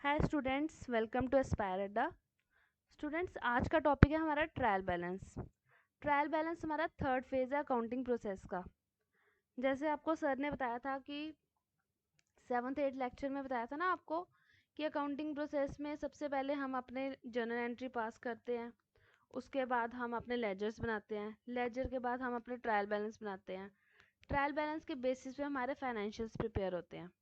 Hi students, welcome to Aspire Adda. Students, आज का topic है हमारा ट्रायल बैलेंस। ट्रायल बैलेंस हमारा थर्ड फेज है अकाउंटिंग प्रोसेस का। जैसे आपको सर ने बताया था कि 7th 8th लेक्चर में बताया था ना आपको कि अकाउंटिंग प्रोसेस में सबसे पहले हम अपने जर्नल एंट्री पास करते हैं, उसके बाद हम अपने लेजर्स बनाते हैं, लेजर के बाद हम अपने ट्रायल बैलेंस बनाते हैं। ट्रायल बैलेंस के बेसिस पे हमारे फाइनेंशियल्स प्रिपेयर होते हैं।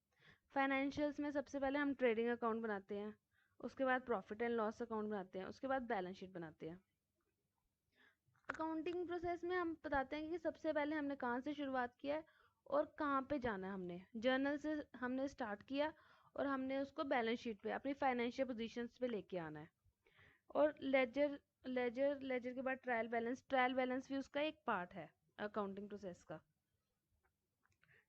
फाइनेंशियल्स में सबसे पहले हम ट्रेडिंग अकाउंट बनाते हैं, उसके बाद प्रॉफिट एंड लॉस अकाउंट बनाते हैं, उसके बाद बैलेंस शीट बनाते हैं। अकाउंटिंग प्रोसेस में हम बताते हैं कि सबसे पहले हमने कहाँ से शुरुआत किया है और कहाँ पे जाना है। हमने जर्नल से हमने स्टार्ट किया और हमने उसको बैलेंस शीट पे अपनी फाइनेंशियल पोजीशंस पे लेके आना है। और लेजर लेजर लेजर के बाद ट्रायल बैलेंस भी उसका एक पार्ट है अकाउंटिंग प्रोसेस का।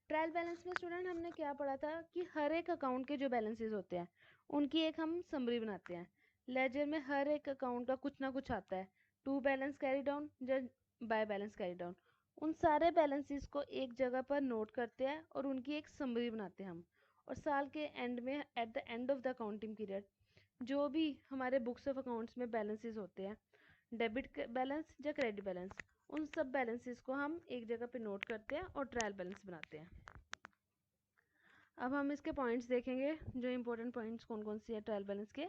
ट्रायल बैलेंस में स्टूडेंट हमने क्या पढ़ा था कि हर एक अकाउंट के जो बैलेंसेस होते हैं उनकी एक हम समरी बनाते हैं। लेजर में हर एक अकाउंट का कुछ ना कुछ आता है, टू बैलेंस कैरी डाउन या बाय बैलेंस कैरी डाउन। उन सारे बैलेंसेस को एक जगह पर नोट करते हैं और उनकी एक समरी बनाते हैं हम। और साल के एंड में at the end of the accounting period जो भी हमारे बुक्स ऑफ अकाउंट्स में बैलेंसेस होते हैं, डेबिट बैलेंस या क्रेडिट बैलेंस, उन सब बैलेंसेस को हम एक जगह पे नोट करते हैं और ट्रायल बैलेंस बनाते हैं। अब हम इसके पॉइंट्स देखेंगे, जो इंपॉर्टेंट पॉइंट्स कौन कौन सी है ट्रायल बैलेंस के।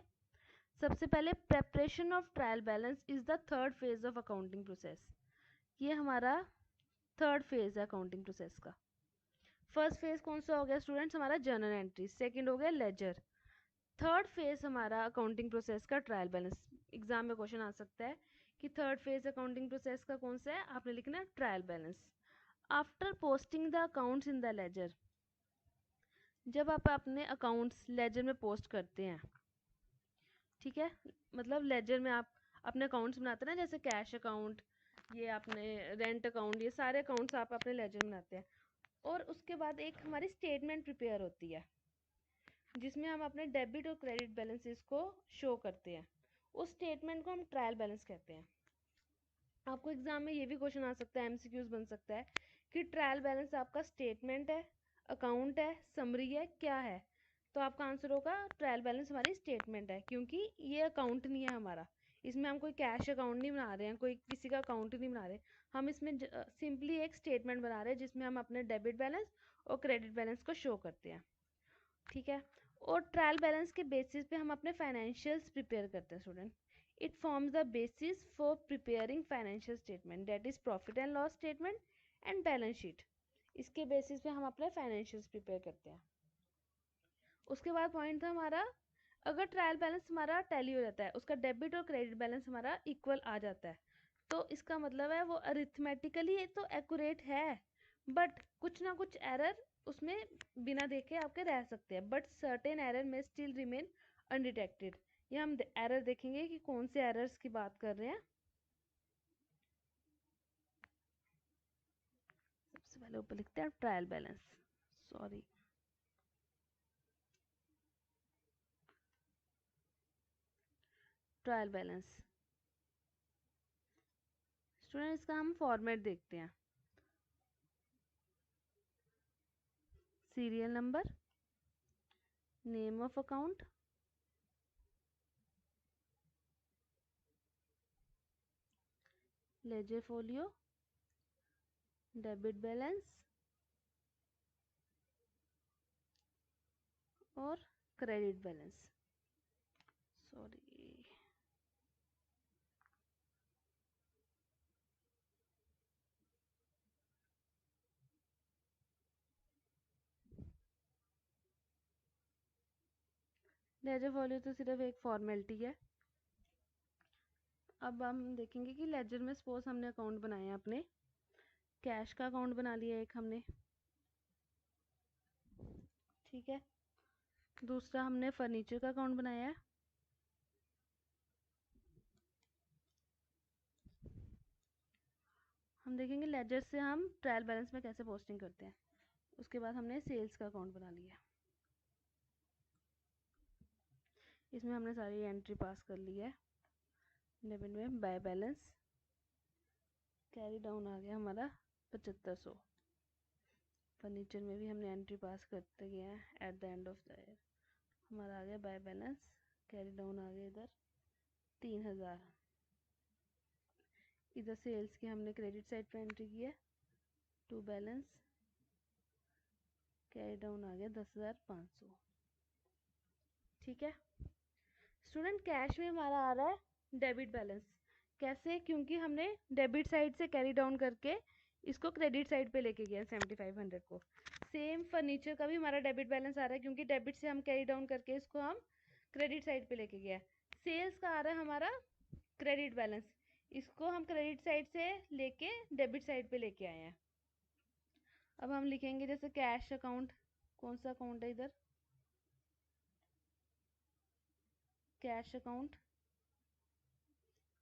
सबसे पहले preparation of trial balance is the third phase of accounting process. ये हमारा थर्ड फेज है अकाउंटिंग प्रोसेस का। फर्स्ट फेज कौन सा हो गया स्टूडेंट्स? हमारा जर्नल एंट्री। सेकंड हो गया लेजर। थर्ड फेज हमारा अकाउंटिंग प्रोसेस का ट्रायल बैलेंस। एग्जाम में क्वेश्चन आ सकता है कि थर्ड फेज अकाउंटिंग प्रोसेस का कौन सा है, आपने लिखना है trial balance. After posting the accounts in the ledger, जब आप अपने अकाउंट्स लेजर में पोस्ट करते हैं, ठीक है, मतलब लेजर में आप अपने अकाउंट्स बनाते हैं ना, जैसे कैश अकाउंट, ये अपने रेंट अकाउंट, ये सारे अकाउंट्स आप अपने लेजर में बनाते हैं। और उसके बाद एक हमारी स्टेटमेंट प्रिपेयर होती है जिसमें हम अपने डेबिट और क्रेडिट बैलेंसेस को शो करते हैं। उस स्टेटमेंट को हम ट्रायल बैलेंस कहते हैं। आपको एग्जाम में ये भी क्वेश्चन आ सकता है, एमसीक्यूज बन सकता है कि ट्रायल बैलेंस आपका स्टेटमेंट है, अकाउंट है, समरी है, क्या है? तो आपका आंसर होगा ट्रायल बैलेंस हमारी स्टेटमेंट है, क्योंकि ये अकाउंट नहीं है हमारा। इसमें हम कोई कैश अकाउंट नहीं बना रहे हैं, कोई किसी का अकाउंट नहीं बना रहे। हम इसमें सिंपली एक स्टेटमेंट बना रहे हैं जिसमें हम अपने डेबिट बैलेंस और क्रेडिट बैलेंस को शो करते हैं, ठीक है। और ट्रायल बैलेंस के बेसिस पे हम अपने फाइनेंशियल्स प्रिपेयर करते हैं student. It forms the basis for preparing financial statement, that is profit and loss statement and balance sheet. इसके बेसिस पे हम अपने फाइनेंशियल्स प्रिपेयर करते हैं। उसके बाद पॉइंट था हमारा, अगर ट्रायल बैलेंस हमारा टैली हो जाता है, उसका डेबिट और क्रेडिट बैलेंस हमारा इक्वल आ जाता है, तो इसका मतलब है वो अरिथमेटिकली तो एक्यूरेट है, बट कुछ ना कुछ एरर उसमें बिना देखे आपके रह सकते हैं, बट सर्टेन एरर में स्टिल रिमेन अनडिटेक्टेड। ये हम एरर देखेंगे कि कौन से एरर्स की बात कर रहे हैं। सबसे पहले ऊपर लिखते हैं trial balance, sorry, trial balance. Student, इसका हम फॉर्मेट देखते हैं। Serial number, name of account, ledger folio, debit balance और credit balance, sorry. Ledger folio तो सिर्फ एक फॉर्मेलिटी है। अब हम देखेंगे कि लेजर में सपोज हमने अकाउंट बनाए हैं, अपने कैश का अकाउंट बना लिया एक हमने, ठीक है। दूसरा हमने फर्नीचर का अकाउंट बनाया है। हम देखेंगे लेजर से हम ट्रायल बैलेंस में कैसे पोस्टिंग करते हैं। उसके बाद हमने सेल्स का अकाउंट बना लिया, इसमें हमने सारी एंट्री पास कर ली है। डेबिट में बाय बैलेंस, कैरी डाउन आ गया हमारा 7500। फर्नीचर में भी हमने एंट्री पास करते गए हैं at the end of the year. हमारा आ गया बाय बैलेंस, कैरी डाउन आ गया इधर 3000। इधर सेल्स की हमने क्रेडिट साइड पे एंट्री की है, टू बैलेंस, कैरी डाउन आ गया 10,500। ठीक है स्टूडेंट, कैश में हमारा आ रहा है डेबिट बैलेंस। कैसे? क्योंकि हमने डेबिट साइड से कैरी डाउन करके इसको क्रेडिट साइड पे लेके गया 7500 को। सेम फर्नीचर का भी हमारा डेबिट बैलेंस आ रहा है, क्योंकि डेबिट से हम कैरी डाउन करके इसको हम क्रेडिट साइड पे लेके गया। सेल्स का आ रहा है हमारा क्रेडिट बैलेंस, इसको हम क्रेडिट साइड से लेके डेबिट साइड पे लेके आए हैं। अब हम लिखेंगे जैसे कैश अकाउंट, कौन सा अकाउंट है इधर, कैश अकाउंट,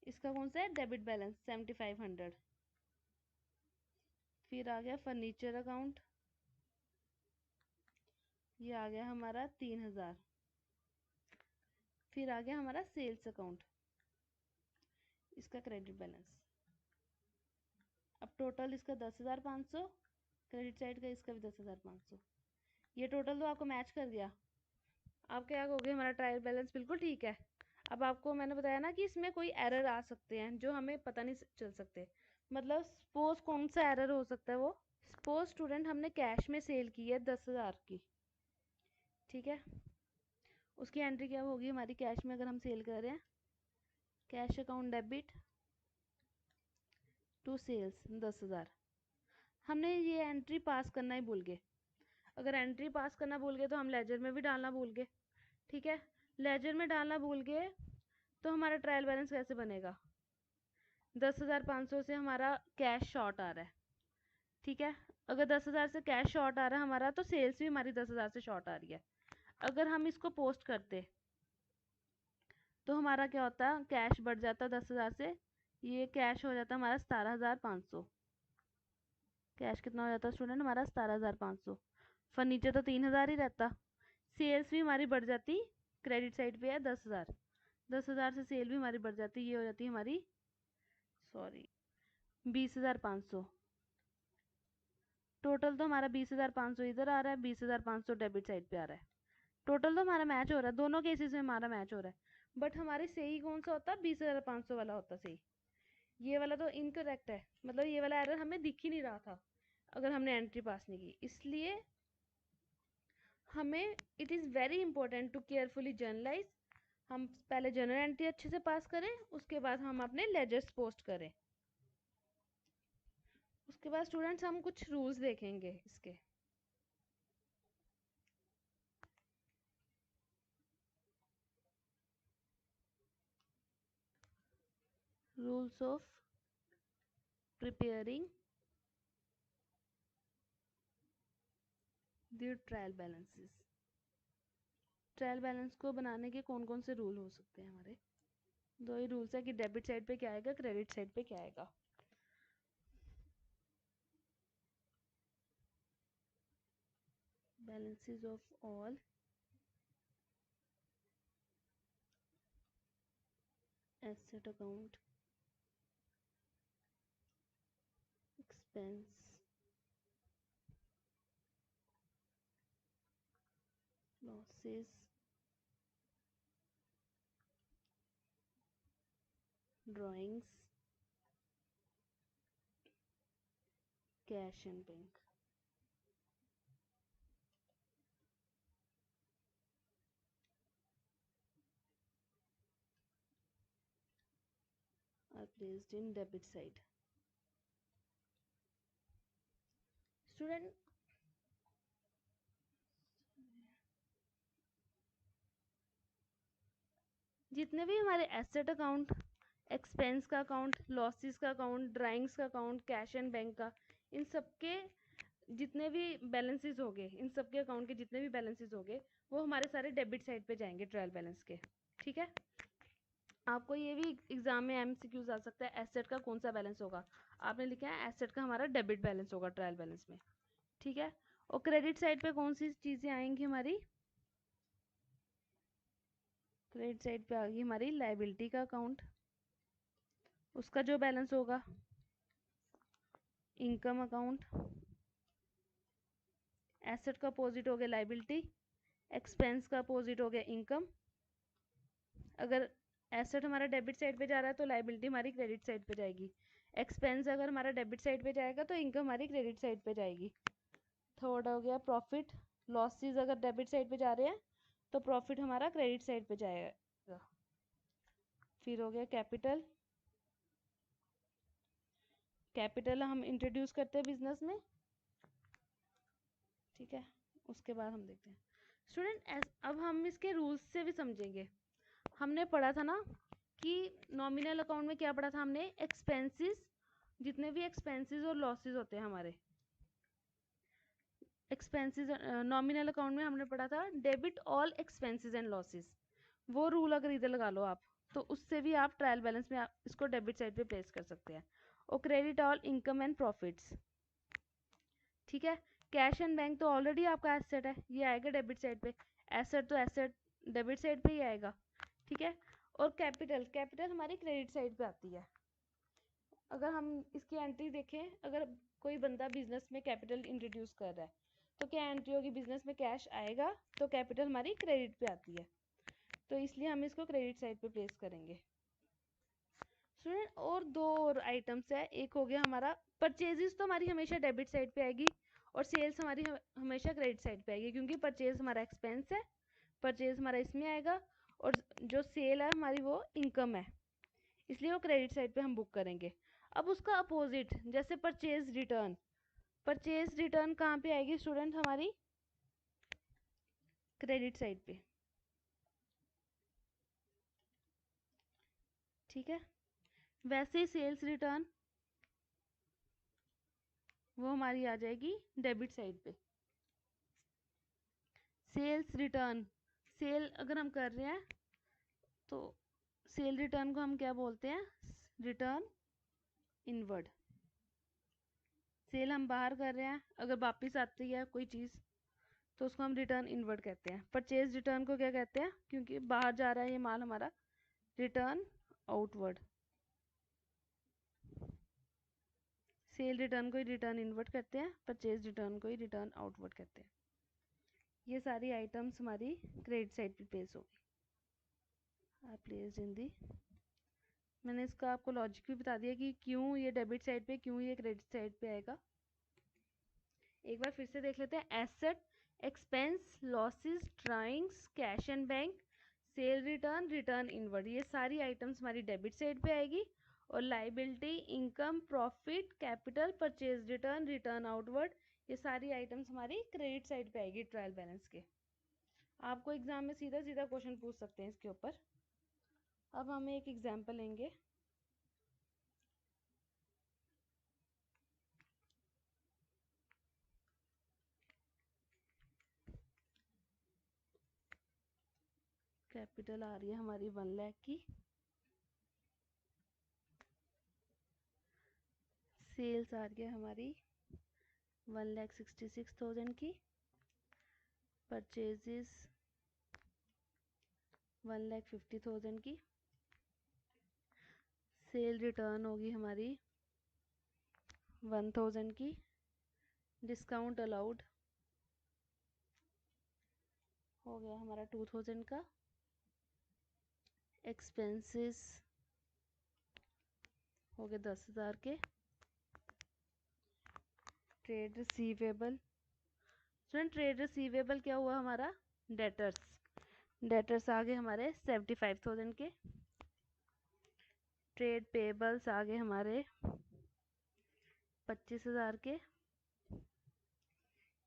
इसका कौन सा है, डेबिट बैलेंस 7500। फिर आ गया फर्नीचर अकाउंट, ये आ गया हमारा 3000। फिर आ गया हमारा सेल्स अकाउंट, इसका क्रेडिट बैलेंस। अब टोटल इसका 10,500, क्रेडिट साइड का इसका भी 10,500। ये टोटल तो आपको मैच कर गया। आप क्या कहोगे, हमारा ट्रायल बैलेंस बिल्कुल ठीक है। अब आपको मैंने बताया ना कि इसमें कोई एरर आ सकते हैं जो हमें पता नहीं चल सकते। मतलब सपोज कौन सा एरर हो सकता है वो, सपोज स्टूडेंट हमने कैश में सेल की है 10,000 की, ठीक है, उसकी एंट्री क्या होगी हमारी कैश में, अगर हम सेल कर रहे हैं, cash account debit to sales 10,000। हमने ये एंट्री पास करना ही भूल गए। अगर एंट्री पास करना भूल गए तो हम लेजर में भी डालना भूल गए। ठीक है, लेजर में डालना भूल गए तो हमारा ट्रायल बैलेंस कैसे बनेगा, 10,500 से हमारा कैश शॉर्ट आ रहा है। ठीक है, अगर 10,000 से कैश शॉर्ट आ रहा है हमारा, तो सेल्स भी हमारी 10,000 से शॉर्ट आ रही है। अगर हम इसको पोस्ट करते तो हमारा क्या होता, कैश बढ़ जाता 10,000 से, ये कैश हो जाता हमारा 17,500। कैश कितना हो जाता स्टूडेंट हमारा 17,500। फर्नीचर तो 3,000 ही रहता। सेल्स भी हमारी बढ़ जाती, क्रेडिट साइड पे है 10,000, 10,000 से सेल भी हमारी बढ़ जाती, ये हो जाती हमारी, सॉरी, 20,500। टोटल तो हमारा 20,500 इधर आ रहा है, 20,500 डेबिट साइड पे आ रहा है। टोटल तो हमारा मैच हो रहा है, दोनों केसेस में हमारा मैच हो रहा है। बट हमारे सही कौन सा होता, 20,500 वाला होता सही। ये वाला तो इनकरेक्ट है, मतलब ये वाला एरर हमें दिख ही नहीं रहा था अगर हमने एंट्री पास नहीं की। इसलिए हमें it is very important to carefully journalize. हम पहले जर्नल एंट्री अच्छे से पास करें, उसके बाद हम अपने लेजर्स पोस्ट करें। उसके बाद स्टूडेंट्स हम कुछ रूल्स देखेंगे इसके। Rules of preparing the trial balances. Trial balance को बनाने के कौन कौन से रूल हो सकते हैं हमारे, दो ही रूल्स है कि डेबिट साइड पे क्या आएगा, क्रेडिट साइड पे क्या आएगा। balances of all asset account, expense, losses, drawings, cash and bank are placed in debit side. Student, जितने भी हमारे एसेट अकाउंट, एक्सपेंस का अकाउंट, लॉसेस का अकाउंट, ड्राइंग्स का अकाउंट, कैश एंड बैंक का, इन सब के जितने भी बैलेंसेस हो गए, इन सब के अकाउंट के जितने भी बैलेंसेस हो गए, वो हमारे सारे डेबिट साइड पे जाएंगे ट्रायल बैलेंस के। ठीक है, आपको ये भी एग्जाम में एमसीक्यूज आ सकता है, एसेट का कौन सा बैलेंस होगा। आपने लिखा है एसेट का हमारा डेबिट बैलेंस होगा ट्रायल बैलेंस में। ठीक है, और क्रेडिट साइड पे कौन सी चीजें आएंगी हमारी, क्रेडिट साइड पे आ गई हमारी लाइबिलिटी का अकाउंट, उसका जो बैलेंस होगा, इनकम अकाउंट, एसेट का अपोजिट हो गया लाइबिलिटी, एक्सपेंस का अपोजिट हो गया इनकम। अगर एसेट हमारा डेबिट साइड पे जा रहा है तो लाइबिलिटी हमारी क्रेडिट साइड पे जाएगी। एक्सपेंस अगर हमारा डेबिट साइड पे जाएगा तो इनकम हमारी क्रेडिट साइड पे जाएगी। थर्ड हो गया प्रॉफिट, लॉसेस अगर डेबिट साइड पे जा रहे हैं तो प्रॉफिट हमारा क्रेडिट साइड पे जाएगा। फिर हो गया कैपिटल, कैपिटल हम इंट्रोड्यूस करते हैं बिजनेस में, ठीक है। उसके बाद हम देखते हैं स्टूडेंट, अब हम इसके रूल्स से भी समझेंगे। हमने पढ़ा था ना कि नॉमिनल अकाउंट में क्या पढ़ा था हमने, एक्सपेंसेस, जितने भी एक्सपेंसेस और लॉसेस होते हैं हमारे एक्सपेंसेस, नॉमिनल अकाउंट में हमने पढ़ा था debit all expenses and losses. वो रूल अगर इधर लगा लो आप तो उससे भी आप ट्रायल बैलेंस में आप इसको डेबिट साइड पे प्लेस कर सकते हैं। और credit all income and profits, ठीक है। कैश एंड बैंक तो ऑलरेडी आपका एसेट है, ये आएगा डेबिट साइड पे। एसेट तो एसेट डेबिट साइड पे ही आएगा, ठीक है। और कैपिटल, कैपिटल हमारी क्रेडिट साइड पे आती है। अगर हम इसकी एंट्री देखें, अगर कोई बंदा बिजनेस में कैपिटल इंट्रोड्यूस कर रहा है तो क्या एंट्री होगी, बिजनेस में कैश आएगा तो कैपिटल हमारी क्रेडिट पे आती है, तो इसलिए हम इसको क्रेडिट साइड पे प्लेस करेंगे। स्टूडेंट और दो और आइटम्स है, एक हो गया हमारा परचेजेस, तो हमारी हमेशा डेबिट साइड पे आएगी और सेल्स हमारी हमेशा क्रेडिट साइड पे आएगी, क्योंकि परचेज हमारा एक्सपेंस है, परचेज हमारा इसमें आएगा, और जो सेल है हमारी वो इनकम है, इसलिए वो क्रेडिट साइड पे हम बुक करेंगे। अब उसका अपोजिट, जैसे परचेज रिटर्न, परचेज रिटर्न कहाँ पे आएगी स्टूडेंट, हमारी क्रेडिट साइड पे, ठीक है। वैसे ही सेल्स रिटर्न वो हमारी आ जाएगी डेबिट साइड पे। सेल्स रिटर्न, सेल अगर हम कर रहे हैं तो सेल रिटर्न को हम क्या बोलते हैं, रिटर्न इनवर्ड। सेल हम बाहर कर रहे हैं, अगर वापस आती है कोई चीज़ तो उसको हम रिटर्न इनवर्ड कहते हैं। परचेज रिटर्न को क्या कहते हैं, क्योंकि बाहर जा रहा है ये माल हमारा, रिटर्न आउटवर्ड। सेल रिटर्न को ही रिटर्न इनवर्ड कहते हैं, परचेज रिटर्न को ही रिटर्न आउटवर्ड कहते हैं। ये सारी आइटम्स हमारी क्रेडिट साइड पे प्लेस होगी, प्लेस इन दी। मैंने इसका आपको लॉजिक भी बता दिया कि क्यों ये डेबिट साइड पे, क्यों ये क्रेडिट साइड पे आएगा। एक बार फिर से देख लेते हैं, asset, expense, losses, drawings, cash and bank, cell return, return inward, ये सारी आइटम्स हमारी डेबिट साइड पे आएगी। और liability, income, profit, capital, purchase return, return outward, ये सारी आइटम्स हमारी क्रेडिट साइड पे आएगी ट्रायल बैलेंस के। आपको एग्जाम में सीधा सीधा क्वेश्चन पूछ सकते हैं इसके ऊपर। अब हम एक एग्जाम्पल लेंगे, कैपिटल आ रही है हमारी 1 लाख की, सेल्स आ रही है हमारी 1,66,000 की, परचेजेस 1,50,000 की, सेल रिटर्न होगी हमारी 1,000 की, डिस्काउंट अलाउड हो गया हमारा 2,000 का, एक्सपेंसेस हो गए 10,000 के, trade receivable, student trade receivable क्या हुआ हमारा, डेटर्स, डेटर्स आ गए हमारे 75,000 के, ट्रेड पेबल्स आ गए हमारे 25,000 के,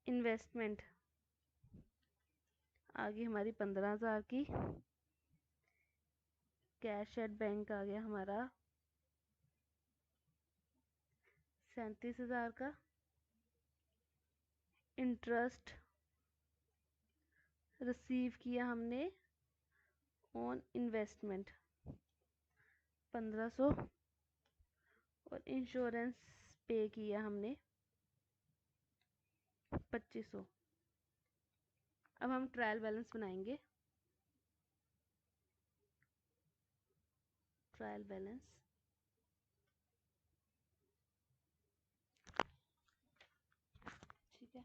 इन्वेस्टमेंट आ गई हमारी 15,000 की, कैश एट बैंक आ गया हमारा 37,000 का, इंटरेस्ट रिसीव किया हमने ऑन इन्वेस्टमेंट 1,500, और इंश्योरेंस पे किया हमने 2,500। अब हम ट्रायल बैलेंस बनाएंगे, ट्रायल बैलेंस, ठीक है।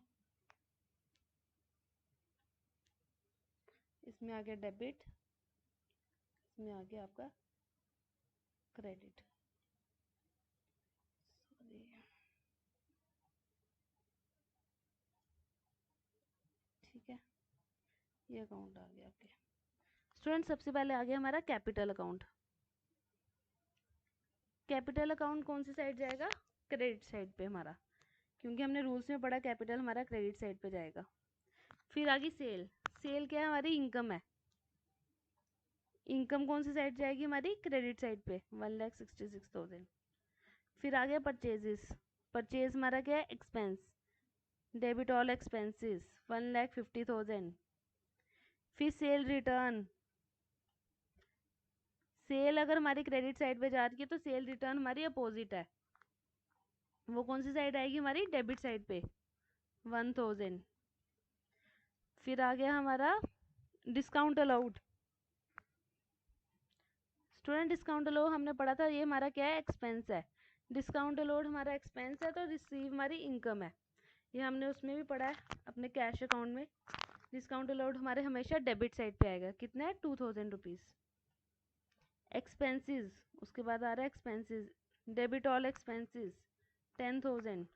इसमें आ गया डेबिट, इसमें आ गया आपका क्रेडिट। ठीक है, ये अकाउंट आ गया आपके। स्टूडेंट सबसे पहले आ गया हमारा कैपिटल अकाउंट। कैपिटल अकाउंट कौन सी साइड जाएगा? क्रेडिट साइड पे हमारा, क्योंकि हमने रूल्स में पढ़ा कैपिटल हमारा क्रेडिट साइड पे जाएगा। फिर आ गई सेल। सेल क्या है? हमारी इनकम है। इनकम कौन सी साइड जाएगी? हमारी क्रेडिट साइड पे, 1,66,000। फिर आ गया परचेजेस। परचेज हमारा क्या है? एक्सपेंस। Debit all expenses, 1,50,000। फिर सेल रिटर्न। सेल अगर हमारी क्रेडिट साइड पे जा रही है तो सेल रिटर्न हमारी अपोजिट है, वो कौन सी साइड आएगी? हमारी डेबिट साइड पे, 1,000। फिर आ गया हमारा discount allowed. Student discount allowed हमने पढ़ा था, ये हमारा क्या है? एक्सपेंस है। डिस्काउंट अलाउड हमारा एक्सपेंस है, तो रिसीव हमारी इनकम है। ये हमने उसमें भी पढ़ा है अपने कैश अकाउंट में। डिस्काउंट अलाउड हमारे हमेशा डेबिट साइड पे आएगा। कितना है? 2,000 रुपीज़। एक्सपेंसेस, उसके बाद आ रहा है expenses, debit all expenses, 10,000।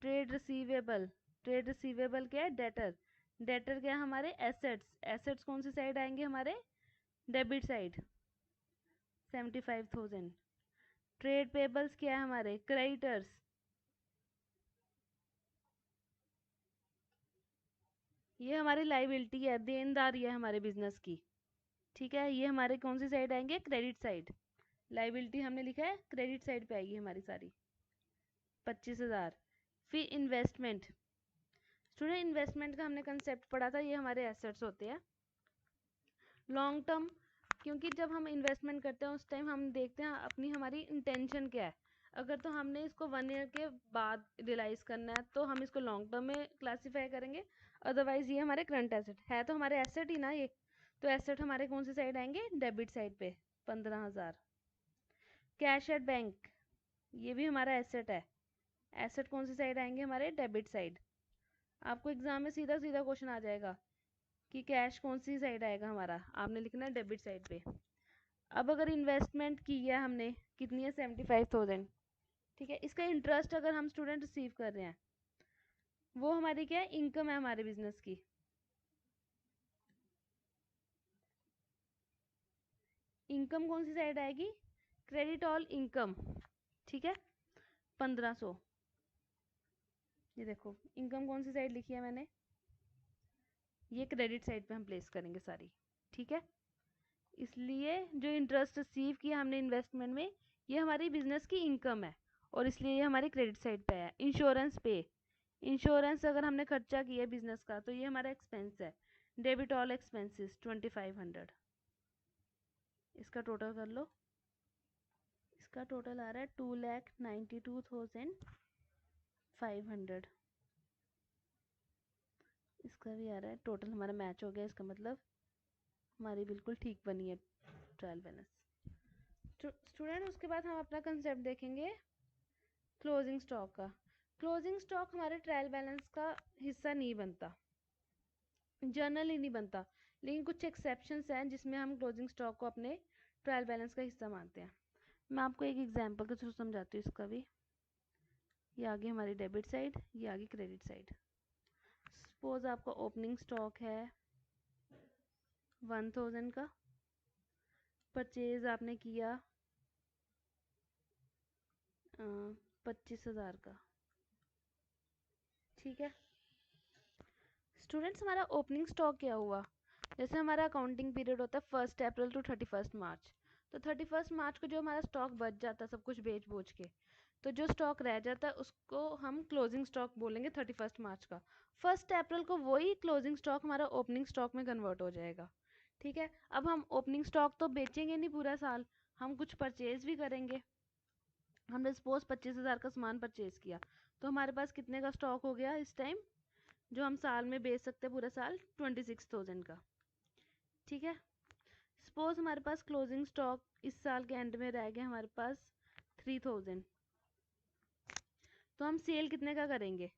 Trade receivable. Trade receivable क्या है? डेटर। डेटर क्या है? हमारे एसेट्स। एसेट्स कौन सी साइड आएंगे? हमारे डेबिट साइड, 75,000। ट्रेड पेबल्स क्या है? हमारे क्रेडिटर्स। ये हमारी लाइबिलिटी है, देनदारी है हमारे बिजनेस की। ठीक है, ये हमारे कौन सी साइड आएंगे? Credit side. लाइबिलिटी हमने लिखा है क्रेडिट साइड पे आएगी हमारी सारी, 25,000। फिर इन्वेस्टमेंट। स्टूडेंट इन्वेस्टमेंट का हमने कंसेप्ट पढ़ा था, ये हमारे एसेट्स होते हैं लॉन्ग टर्म, क्योंकि जब हम इन्वेस्टमेंट करते हैं उस टाइम हम देखते हैं अपनी हमारी इंटेंशन क्या है। अगर तो हमने इसको 1 ईयर के बाद रियलाइज करना है तो हम इसको लॉन्ग टर्म में क्लासीफाई करेंगे, अदरवाइज ये हमारे करंट एसेट है, तो हमारे एसेट ही ना ये। तो एसेट हमारे कौन सी साइड आएंगे? डेबिट साइड पे, 15,000। कैश एट बैंक, ये भी हमारा एसेट है। एसेट कौन सी साइड आएंगे? हमारे डेबिट साइड। आपको एग्जाम में सीधा सीधा क्वेश्चन आ जाएगा कि कैश कौन सी साइड आएगा हमारा, आपने लिखना है डेबिट साइड पे। अब अगर इन्वेस्टमेंट की है हमने, कितनी है? 75,000। ठीक है, इसका इंटरेस्ट अगर हम स्टूडेंट रिसीव कर रहे हैं, वो हमारी क्या है? इनकम है हमारे बिजनेस की। इनकम कौन सी साइड आएगी? Credit all income. ठीक है, 1,500। ये देखो इनकम कौन सी साइड लिखी है मैंने, ये क्रेडिट साइड पे हम प्लेस करेंगे सारी। ठीक है, इसलिए जो इंटरेस्ट रिसीव किया हमने इन्वेस्टमेंट में, ये हमारी बिजनेस की इनकम है, और इसलिए ये हमारी क्रेडिट साइड पे है। इंश्योरेंस पे, इंश्योरेंस अगर हमने खर्चा किया बिजनेस का तो ये हमारा एक्सपेंस है। Debit all expenses, 2,500। इसका टोटल कर लो, इसका टोटल आ रहा है 2,92,500। इसका भी आ रहा है टोटल, हमारा मैच हो गया, इसका मतलब हमारी बिल्कुल ठीक बनी है ट्रायल बैलेंस। स्टूडेंट उसके बाद हम अपना कंसेप्ट देखेंगे क्लोजिंग स्टॉक का। क्लोजिंग स्टॉक हमारे ट्रायल बैलेंस का हिस्सा नहीं बनता, जनरली नहीं बनता, लेकिन कुछ एक्सेप्शंस हैं जिसमें हम क्लोजिंग स्टॉक को अपने ट्रायल बैलेंस का हिस्सा मानते हैं। मैं आपको एक एग्जांपल के थ्रू समझाती हूँ इसका भी। ये आगे हमारी डेबिट साइड, ये आगे क्रेडिट साइड। सपोज आपका ओपनिंग स्टॉक है 1,000 का, परचेज आपने किया 25,000 का। ठीक है स्टूडेंट्स, हमारा ओपनिंग स्टॉक क्या हुआ? जैसे हमारा अकाउंटिंग पीरियड होता है 1 अप्रैल टू 31 मार्च, तो 31 मार्च को जो हमारा स्टॉक बच जाता है सब कुछ बेच बोझ के, तो जो स्टॉक रह जाता है उसको हम क्लोजिंग स्टॉक बोलेंगे 31 मार्च का। 1 अप्रैल को वही क्लोजिंग स्टॉक हमारा ओपनिंग स्टॉक में कन्वर्ट हो जाएगा। ठीक है, अब हम ओपनिंग स्टॉक तो बेचेंगे नहीं पूरा साल, हम कुछ परचेज भी करेंगे। हमने सपोज 25,000 का सामान परचेज किया, तो हमारे पास कितने का स्टॉक हो गया इस टाइम जो हम साल में बेच सकते हैं पूरा साल? 26,000 का। ठीक है, सपोज हमारे पास क्लोजिंग स्टॉक इस साल के एंड में रह गया हमारे पास 3,000, तो हम सेल कितने का करेंगे?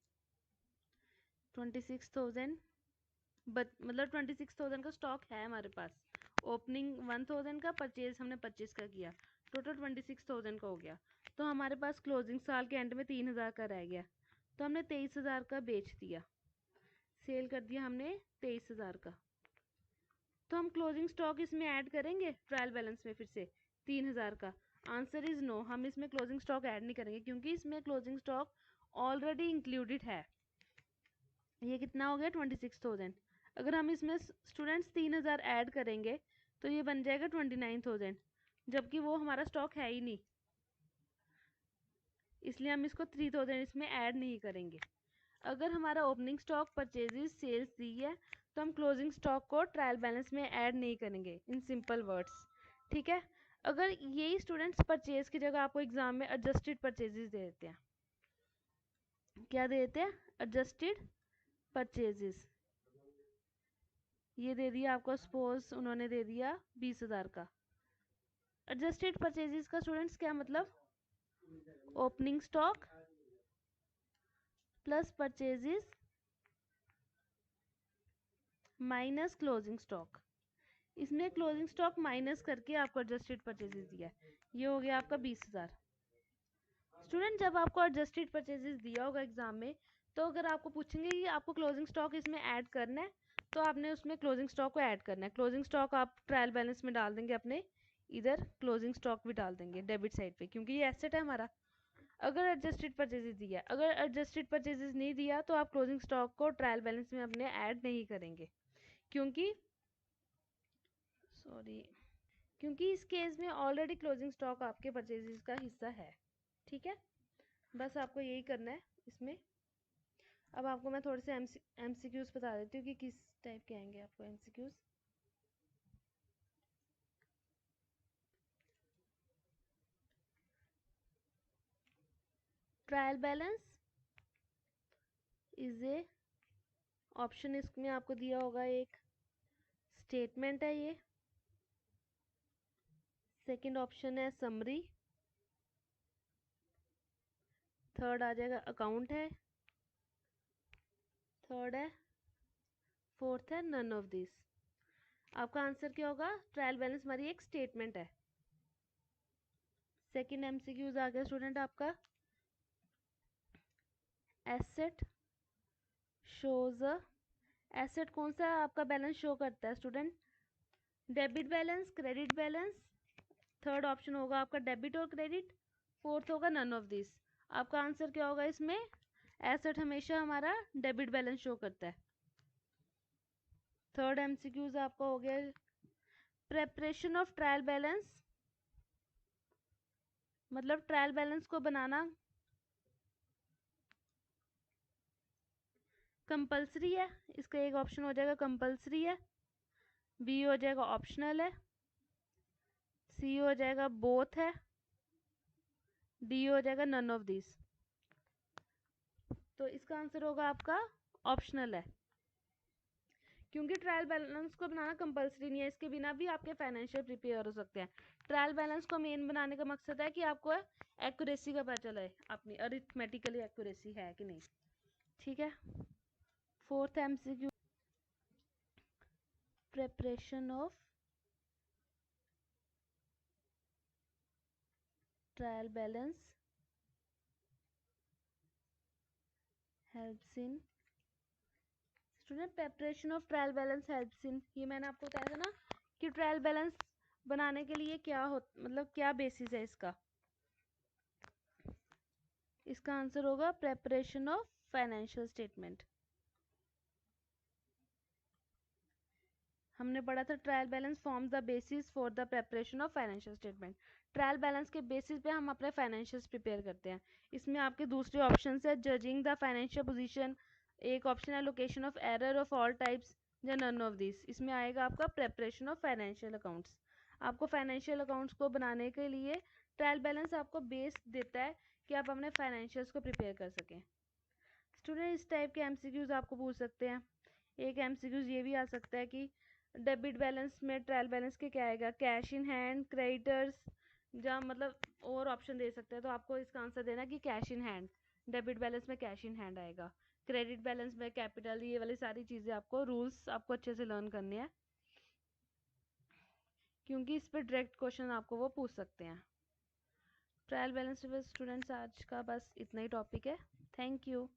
26,000 मतलब 26,000 का स्टॉक है हमारे पास। ओपनिंग 1,000 का, परचेज हमने 25 का किया, टोटल 26,000 का हो गया। तो हमारे पास क्लोजिंग साल के एंड में 3,000 का रह गया, तो हमने 23,000 का बेच दिया, सेल कर दिया हमने 23,000 का। तो हम क्लोजिंग स्टॉक इसमें ऐड करेंगे ट्रायल बैलेंस में फिर से 3,000 का? आंसर इज नो, हम इसमें क्लोजिंग स्टॉक ऐड नहीं करेंगे क्योंकि इसमें क्लोजिंग स्टॉक ऑलरेडी इंक्लूडेड है। ये कितना हो गया 26,000। अगर हम इसमें स्टूडेंट्स 3,000 ऐड करेंगे तो ये बन जाएगा 29,000, जबकि वो हमारा स्टॉक है ही नहीं, इसलिए हम इसको 3,000 इसमें ऐड नहीं करेंगे। अगर हमारा ओपनिंग स्टॉक परचेजेस सेल्स दी है तो हम क्लोजिंग स्टॉक को ट्रायल बैलेंस में ऐड नहीं करेंगे, इन सिंपल वर्ड्स, ठीक है। अगर यही स्टूडेंट्स परचेज की जगह आपको एग्जाम में एडजस्टेड परचेजेस दे देते हैं, क्या दे देते हैं? Adjusted purchases. ये दे दिया आपको, सपोज उन्होंने दे दिया 20,000 का। एडजस्टेड परचेजेस का स्टूडेंट्स क्या मतलब? Opening stock plus purchases minus closing stock. इसने क्लोजिंग स्टॉक माइनस करके आपको एडजस्टेड परचेजेस दिया है, ये हो गया आपका 20,000। स्टूडेंट जब आपको एडजस्टेड परचेजेस दिया होगा एग्जाम में, तो अगर आपको पूछेंगे कि आपको क्लोजिंग स्टॉक इसमें ऐड करना है, तो आपने उसमें क्लोजिंग स्टॉक को ऐड करना है। क्लोजिंग स्टॉक आप ट्रायल बैलेंस में डाल देंगे अपने, इधर क्लोजिंग स्टॉक भी डाल देंगे डेबिट साइड पे, क्योंकि ये एसेट है हमारा। अगर एडजस्टेड परचेजेस दिया, अगर एडजस्टेड परचेजेस नहीं दिया तो आप क्लोजिंग स्टॉक को ट्रायल बैलेंस में अपने ऐड नहीं करेंगे, क्योंकि क्योंकि इस केस में ऑलरेडी क्लोजिंग स्टॉक आपके परचेजेस का हिस्सा है, ठीक है। बस आपको यही करना है इसमें। अब आपको मैं थोड़े से एमसीक्यूज बता देती हूँ कि किस टाइप के आएंगे आपको MCQs. Trial balance is A option, इसमें आपको दिया होगा एक स्टेटमेंट है ये। सेकंड ऑप्शन है समरी। थर्ड आ जाएगा अकाउंट है। थर्ड है, फोर्थ है नन ऑफ दिस। आपका आंसर क्या होगा? ट्रायल बैलेंस हमारी एक स्टेटमेंट है। सेकंड एमसीक्यूज आ गया स्टूडेंट आपका, एसेट शोज अ, एसेट कौन सा आपका बैलेंस शो करता है student? Debit balance, credit balance. Third option होगा आपका डेबिट और क्रेडिट, फोर्थ होगा नन ऑफ दिस। आपका आंसर क्या होगा इसमें? एसेट हमेशा हमारा डेबिट बैलेंस शो करता है। थर्ड एमसीक्यूज आपका हो गया प्रेपरेशन ऑफ ट्रायल बैलेंस, मतलब ट्रायल बैलेंस को बनाना कंपलसरी है, इसका एक ऑप्शन हो जाएगा कंपलसरी है, बी हो जाएगा ऑप्शनल है, सी हो जाएगा बोथ है, डी हो जाएगा नन ऑफ दिस। तो इसका आंसर होगा आपका ऑप्शनल है, क्योंकि ट्रायल बैलेंस को बनाना कंपलसरी नहीं है, इसके बिना भी आपके फाइनेंशियल प्रिपेयर हो सकते हैं। ट्रायल बैलेंस को मेन बनाने का मकसद है कि आपको एक्यूरेसी का पता चले, अपनी अरिथमेटिकली एक्यूरेसी है कि नहीं, ठीक है। Fourth MCQ, preparation of trial balance helps in, student preparation of trial balance helps in, ये मैंने आपको बताया था ना कि ट्रायल बैलेंस बनाने के लिए क्या हो, मतलब क्या बेसिस है इसका। इसका आंसर होगा प्रिपरेशन ऑफ फाइनेंशियल स्टेटमेंट। हमने पढ़ा था trial balance form the basis for the preparation of financial statement. Trial balance के बेसिस पे हम अपने फाइनेंशियल्स प्रिपेयर करते हैं। इसमें आपके दूसरे ऑप्शन है जजिंग द फाइनेंशियल पोजीशन, एक ऑप्शन है location of error of all types, या नन ऑफ दिस। इसमें आएगा आपका प्रिपरेशन ऑफ फाइनेंशियल अकाउंट्स। आपको फाइनेंशियल अकाउंट्स को बनाने के लिए ट्रायल बैलेंस आपको बेस देता है कि आप अपने फाइनेंशियल्स को प्रिपेयर कर सकें। स्टूडेंट इस टाइप के एमसीक्यूज आपको पूछ सकते हैं। एक एमसीक्यूज ये भी आ सकता है कि डेबिट बैलेंस में ट्रायल बैलेंस के क्या आएगा, कैश इन हैंड, क्रेडिटर्स, जहाँ मतलब और ऑप्शन दे सकते हैं, तो आपको इसका आंसर देना कि cash in hand, debit balance में कैश इन हैंड आएगा। क्रेडिट बैलेंस में कैपिटल, ये वाली सारी चीज़ें आपको रूल्स आपको अच्छे से लर्न करने हैं, क्योंकि इस पे डायरेक्ट क्वेश्चन आपको वो पूछ सकते हैं। ट्रायल बैलेंस स्टूडेंट्स आज का बस इतना ही टॉपिक है। Thank you.